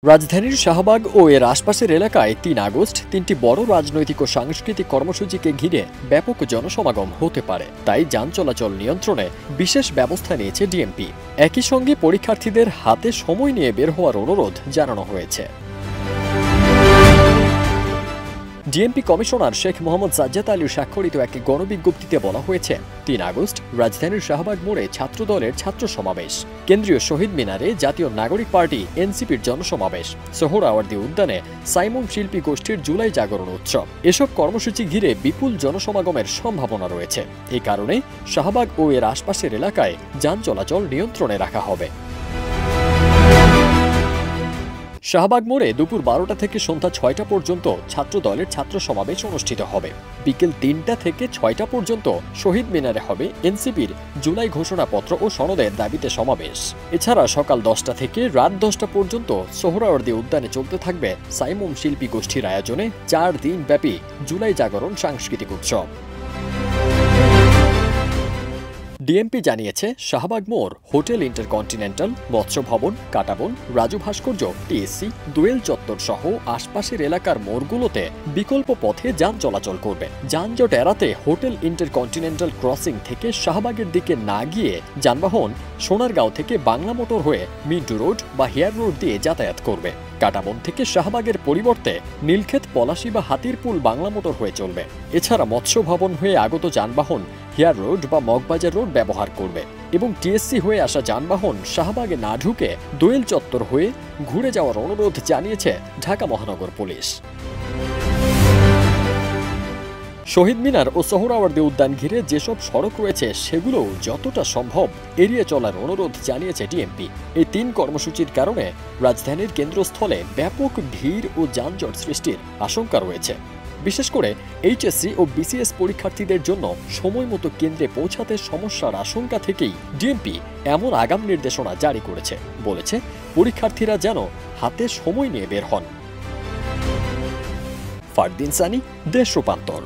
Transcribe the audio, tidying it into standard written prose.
রাজধানীর শাহবাগ ও এর আশপাশের এলাকায় ৩ আগস্ট তিনটি বড় রাজনৈতিক ও সাংস্কৃতিক কর্মসূচিকে ঘিরে ব্যাপক জনসমাগম হতে পারে, তাই যান চলাচল নিয়ন্ত্রণে বিশেষ ব্যবস্থা নিয়েছে ডিএমপি। একই সঙ্গে পরীক্ষার্থীদের হাতে সময় নিয়ে বের হওয়ার অনুরোধ জানানো হয়েছে। ডিএমপি কমিশনার শেখ মোহাম্মদ সাজ্জাদ আলীর স্বাক্ষরিত এক গণবিজ্ঞপ্তিতে বলা হয়েছে, ৩ আগস্ট রাজধানীর শাহবাগ মোড়ে ছাত্রদলের ছাত্র সমাবেশ, কেন্দ্রীয় শহীদ মিনারে জাতীয় নাগরিক পার্টি এনসিপির জনসমাবেশ, সোহরাওয়ার্দী উদ্যানে সাইমন শিল্পী গোষ্ঠীর জুলাই জাগরণ উৎসব, এসব কর্মসূচি ঘিরে বিপুল জনসমাগমের সম্ভাবনা রয়েছে। এই কারণে শাহবাগ ও এর আশপাশের এলাকায় যান চলাচল নিয়ন্ত্রণে রাখা হবে। শাহবাগ মোড়ে দুপুর ১২টা থেকে সন্ধ্যা ৬টা পর্যন্ত ছাত্রদলের ছাত্র সমাবেশ অনুষ্ঠিত হবে। বিকেল ৩টা থেকে ৬টা পর্যন্ত শহীদ মিনারে হবে এনসিপির জুলাই ঘোষণাপত্র ও সনদের দাবিতে সমাবেশ। এছাড়া সকাল ১০টা থেকে রাত ১০টা পর্যন্ত সোহরাওয়ার্দী উদ্যানে চলতে থাকবে সাইমন শিল্পী গোষ্ঠীর আয়োজনে ৪ দিন ব্যাপী জুলাই জাগরণ সাংস্কৃতিক উৎসব। ডিএমপি জানিয়েছে, শাহবাগ মোড়, হোটেল ইন্টারকন্টিনেন্টাল, মৎস্য ভবন, কাটাবন, রাজু ভাস্কর্য, টিএসসি, দোয়েল চত্বর সহ আশপাশের এলাকার মোড়গুলোতে বিকল্প পথে যান চলাচল করবে। যানজট এড়াতে হোটেল ইন্টারকন্টিনেন্টাল ক্রসিং থেকে শাহবাগের দিকে না গিয়ে যানবাহন সোনারগাঁও থেকে বাংলা মোটর হয়ে মিন্টু রোড বা হেয়ার রোড দিয়ে যাতায়াত করবে। কাটাবন থেকে শাহবাগের পরিবর্তে নীলক্ষেত, পলাশী বা হাতিরপুল বাংলা মোটর হয়ে চলবে। এছাড়া মৎস্য ভবন হয়ে আগত যানবাহন হেয়ার রোড বা মগবাজার রোড ব্যবহার করবে এবং টিএসসি হয়ে আসা যানবাহন শাহবাগে না ঢুকে দোয়েল চত্বর হয়ে ঘুরে যাওয়ার অনুরোধ জানিয়েছে ঢাকা মহানগর পুলিশ। শহীদ মিনার ও সোহরাওয়ার্দী উদ্যান ঘিরে যেসব সড়ক রয়েছে সেগুলো যতটা সম্ভব এড়িয়ে চলার অনুরোধ জানিয়েছে ডিএমপি। এই ৩ কর্মসূচির কারণে রাজধানীর কেন্দ্রস্থলে ব্যাপক ভিড় ও যানজট সৃষ্টির আশঙ্কা রয়েছে। বিশেষ করে এইচএসসি ও বিসিএস পরীক্ষার্থীদের জন্য সময় মতো কেন্দ্রে পৌঁছাতে সমস্যার আশঙ্কা থেকেই ডিএমপি এমন আগাম নির্দেশনা জারি করেছে। বলেছে, পরীক্ষার্থীরা যেন হাতে সময় নিয়ে বের হন। ফারদিন সানি, দেশ রূপান্তর।